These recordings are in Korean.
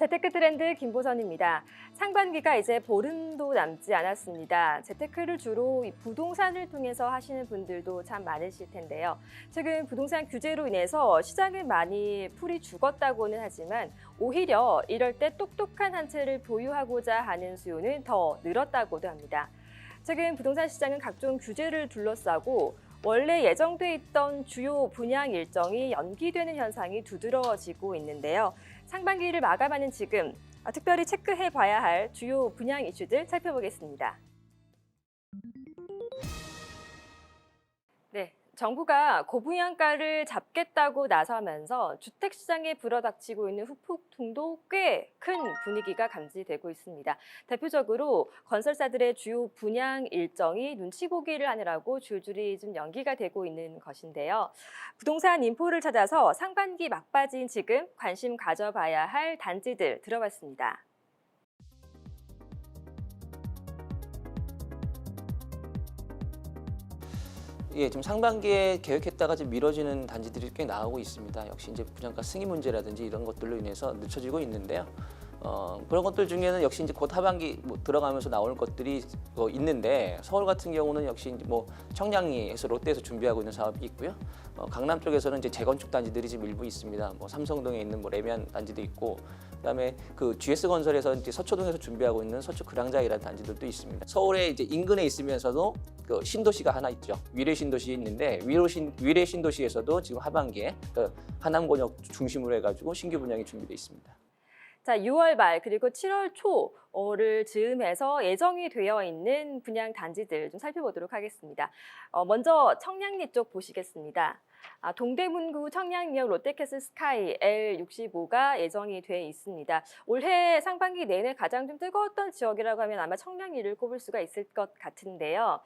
재테크 트렌드 김보선입니다. 상반기가 이제 보름도 남지 않았습니다. 재테크를 주로 이 부동산을 통해서 하시는 분들도 참 많으실 텐데요. 최근 부동산 규제로 인해서 시장은 많이 풀이 죽었다고는 하지만 오히려 이럴 때 똑똑한 한 채를 보유하고자 하는 수요는 더 늘었다고도 합니다. 최근 부동산 시장은 각종 규제를 둘러싸고 원래 예정돼 있던 주요 분양 일정이 연기되는 현상이 두드러지고 있는데요. 상반기를 마감하는 지금 특별히 체크해 봐야 할 주요 분양 이슈들 살펴보겠습니다. 네, 정부가 고분양가를 잡겠다고 나서면서 주택 시장에 불어닥치고 있는 후폭풍도 꽤 큰 분위기가 감지되고 있습니다. 대표적으로 건설사들의 주요 분양 일정이 눈치 보기를 하느라고 줄줄이 좀 연기가 되고 있는 것인데요. 부동산 인포를 찾아서 상반기 막바지인 지금 관심 가져봐야 할 단지들 들어봤습니다. 예, 지금 상반기에 계획했다가 지금 미뤄지는 단지들이 꽤 나오고 있습니다. 역시 이제 분양가 승인 문제라든지 이런 것들로 인해서 늦춰지고 있는데요. 그런 것들 중에는 역시 이제 곧 하반기 들어가면서 나올 것들이 있는데 서울 같은 경우는 역시 이제 청량리에서 롯데에서 준비하고 있는 사업이 있고요. 강남 쪽에서는 이제 재건축 단지들이 지금 일부 있습니다. 삼성동에 있는 레미안 단지도 있고, 그다음에 그 GS건설에서 이제 서초동에서 준비하고 있는 서초 그랑자이라는 단지들도 있습니다. 서울에 이제 인근에 있으면서도 그 신도시가 하나 있죠. 위례 신도시 있는데 위례 신도시에서도 지금 하반기에 그 하남권역 중심으로 해가지고 신규 분양이 준비되어 있습니다. 자, 6월 말 그리고 7월 초를 즈음해서 예정이 되어 있는 분양 단지들 좀 살펴보도록 하겠습니다. 먼저 청량리 쪽 보시겠습니다. 동대문구 청량리역 롯데캐슬 스카이 L65가 예정이 돼 있습니다. 올해 상반기 내내 가장 좀 뜨거웠던 지역이라고 하면 아마 청량리를 꼽을 수가 있을 것 같은데요.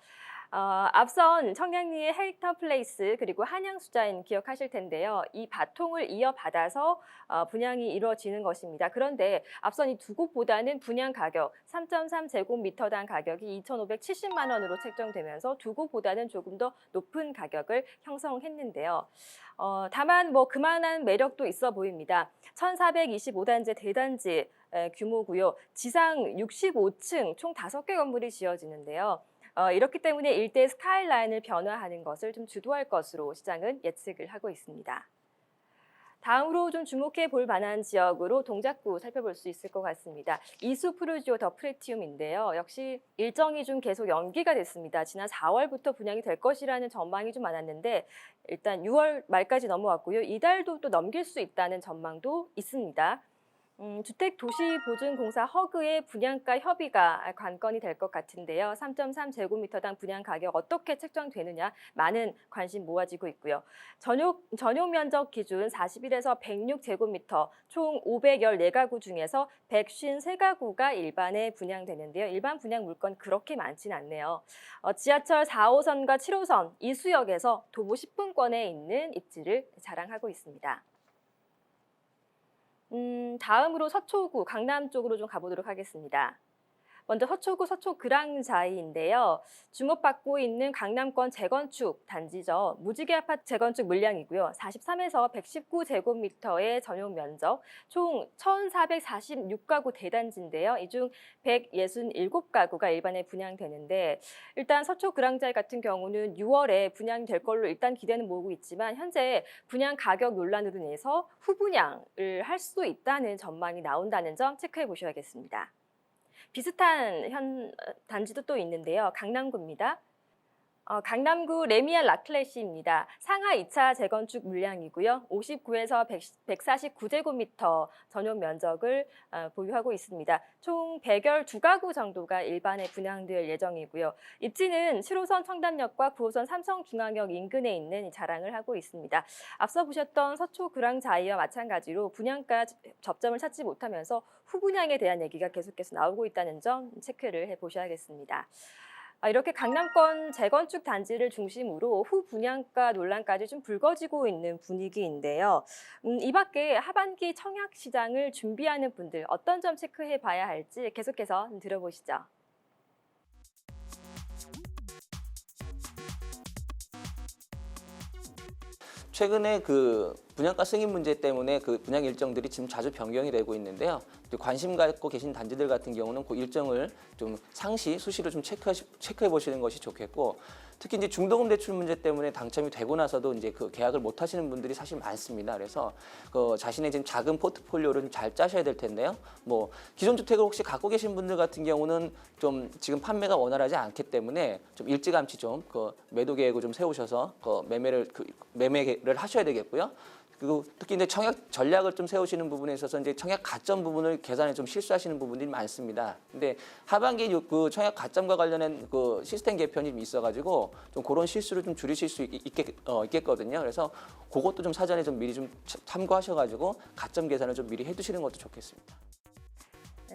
앞선 청량리의 헬터 플레이스 그리고 한양수자인 기억하실 텐데요. 이 바통을 이어받아서 분양이 이루어지는 것입니다. 그런데 앞선 이 두 곳보다는 분양 가격 3.3제곱미터당 가격이 2,570만 원으로 책정되면서 두 곳보다는 조금 더 높은 가격을 형성했는데요. 다만 그만한 매력도 있어 보입니다. 1,425단지 대단지 규모고요. 지상 65층 총 5개 건물이 지어지는데요. 이렇기 때문에 일대 스카이라인을 변화하는 것을 좀 주도할 것으로 시장은 예측을 하고 있습니다. 다음으로 좀 주목해 볼 만한 지역으로 동작구 살펴볼 수 있을 것 같습니다. 이수 푸르지오 더 프레티움인데요. 역시 일정이 좀 계속 연기가 됐습니다. 지난 4월부터 분양이 될 것이라는 전망이 좀 많았는데 일단 6월 말까지 넘어왔고요. 이달도 또 넘길 수 있다는 전망도 있습니다. 주택도시보증공사 허그의 분양가 협의가 관건이 될 것 같은데요. 3.3제곱미터당 분양 가격 어떻게 책정되느냐 많은 관심 모아지고 있고요. 전용 면적 기준 41에서 106제곱미터 총 514가구 중에서 153가구가 일반에 분양되는데요. 일반 분양 물건 그렇게 많지는 않네요. 지하철 4호선과 7호선 이수역에서 도보 10분권에 있는 입지를 자랑하고 있습니다. 다음으로 서초구, 강남 쪽으로 좀 가보도록 하겠습니다. 먼저 서초구 서초그랑자이인데요. 주목받고 있는 강남권 재건축 단지죠. 무지개 아파트 재건축 물량이고요. 43에서 119제곱미터의 전용 면적, 총 1,446가구 대단지인데요. 이 중 167가구가 일반에 분양되는데 일단 서초그랑자이 같은 경우는 6월에 분양될 걸로 일단 기대는 모으고 있지만 현재 분양 가격 논란으로 인해서 후분양을 할 수도 있다는 전망이 나온다는 점 체크해 보셔야겠습니다. 비슷한 단지도 또 있는데요. 강남구입니다. 강남구 레미안 라클래시입니다. 상하 2차 재건축 물량이고요. 59에서 149제곱미터 전용 면적을 보유하고 있습니다. 총 112가구 정도가 일반에 분양될 예정이고요. 입지는 7호선 청담역과 9호선 삼성중앙역 인근에 있는 자랑을 하고 있습니다. 앞서 보셨던 서초그랑자이와 마찬가지로 분양가 접점을 찾지 못하면서 후분양에 대한 얘기가 계속해서 나오고 있다는 점 체크를 해보셔야겠습니다. 이렇게 강남권 재건축 단지를 중심으로 후분양가 논란까지 좀 불거지고 있는 분위기인데요. 이 밖에 하반기 청약 시장을 준비하는 분들 어떤 점 체크해 봐야 할지 계속해서 들어보시죠. 최근에 그 분양가 승인 문제 때문에 그 분양 일정들이 지금 자주 변경이 되고 있는데요. 관심 갖고 계신 단지들 같은 경우는 그 일정을 좀 상시 수시로 좀 체크해 보시는 것이 좋겠고, 특히 이제 중도금 대출 문제 때문에 당첨이 되고 나서도 이제 그 계약을 못 하시는 분들이 사실 많습니다. 그래서 그 자신의 지금 작은 포트폴리오를 좀 잘 짜셔야 될 텐데요. 뭐 기존 주택을 혹시 갖고 계신 분들 같은 경우는 좀 지금 판매가 원활하지 않기 때문에 좀 일찌감치 좀 그 매도 계획을 좀 세우셔서 그 매매를 하셔야 되겠고요. 그리고 특히 이제 청약 전략을 좀 세우시는 부분에 있어서 이제 청약 가점 부분을 계산에 좀 실수하시는 부분들이 많습니다. 근데 하반기 그 청약 가점과 관련된 그 시스템 개편이 좀 있어가지고 좀 그런 실수를 좀 줄이실 수 있겠거든요. 그래서 그것도 좀 사전에 좀 미리 좀 참고하셔가지고 가점 계산을 좀 미리 해두시는 것도 좋겠습니다.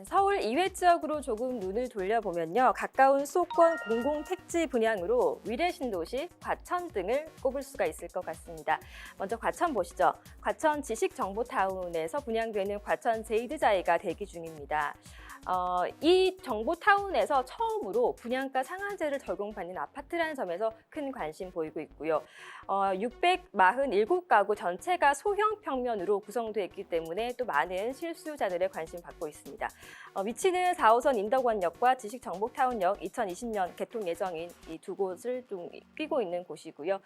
서울 이외 지역으로 조금 눈을 돌려보면요. 가까운 수도권 공공택지 분양으로 위례 신도시, 과천 등을 꼽을 수가 있을 것 같습니다. 먼저 과천 보시죠. 과천 지식정보타운에서 분양되는 과천 제이드자이가 대기 중입니다. 이 정보타운에서 처음으로 분양가 상한제를 적용받는 아파트라는 점에서 큰 관심 보이고 있고요. 647가구 전체가 소형 평면으로 구성되어 있기 때문에 또 많은 실수요자들의 관심 받고 있습니다. 위치는 4호선 인덕원역과 지식정보타운역 2020년 개통 예정인 이 두 곳을 좀 끼고 있는 곳이고요.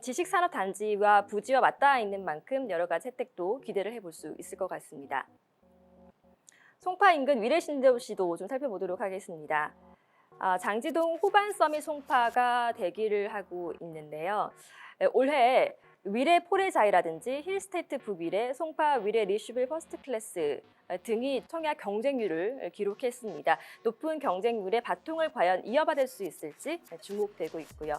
지식산업단지와 부지와 맞닿아 있는 만큼 여러 가지 혜택도 기대를 해볼 수 있을 것 같습니다. 송파 인근 위례 신도시도 좀 살펴보도록 하겠습니다. 장지동 호반 서밋 송파가 대기를 하고 있는데요. 올해 위례 포레자이라든지 힐스테이트 북위례, 송파 위례 리슈빌 퍼스트 클래스 등이 청약 경쟁률을 기록했습니다. 높은 경쟁률의 바통을 과연 이어받을 수 있을지 주목되고 있고요.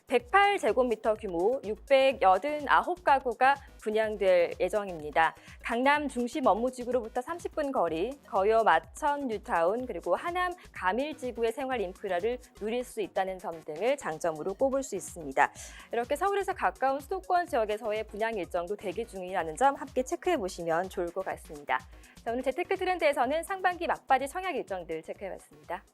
108제곱미터 규모 689가구가 분양될 예정입니다. 강남 중심 업무지구로부터 30분 거리, 거여 마천 뉴타운 그리고 하남 가밀지구의 생활 인프라를 누릴 수 있다는 점 등을 장점으로 꼽을 수 있습니다. 이렇게 서울에서 가까운 수도권 지역에서의 분양 일정도 대기 중이라는 점 함께 체크해 보시면 좋을 것 같습니다. 자, 오늘 재테크 트렌드에서는 상반기 막바지 청약 일정들 체크해봤습니다.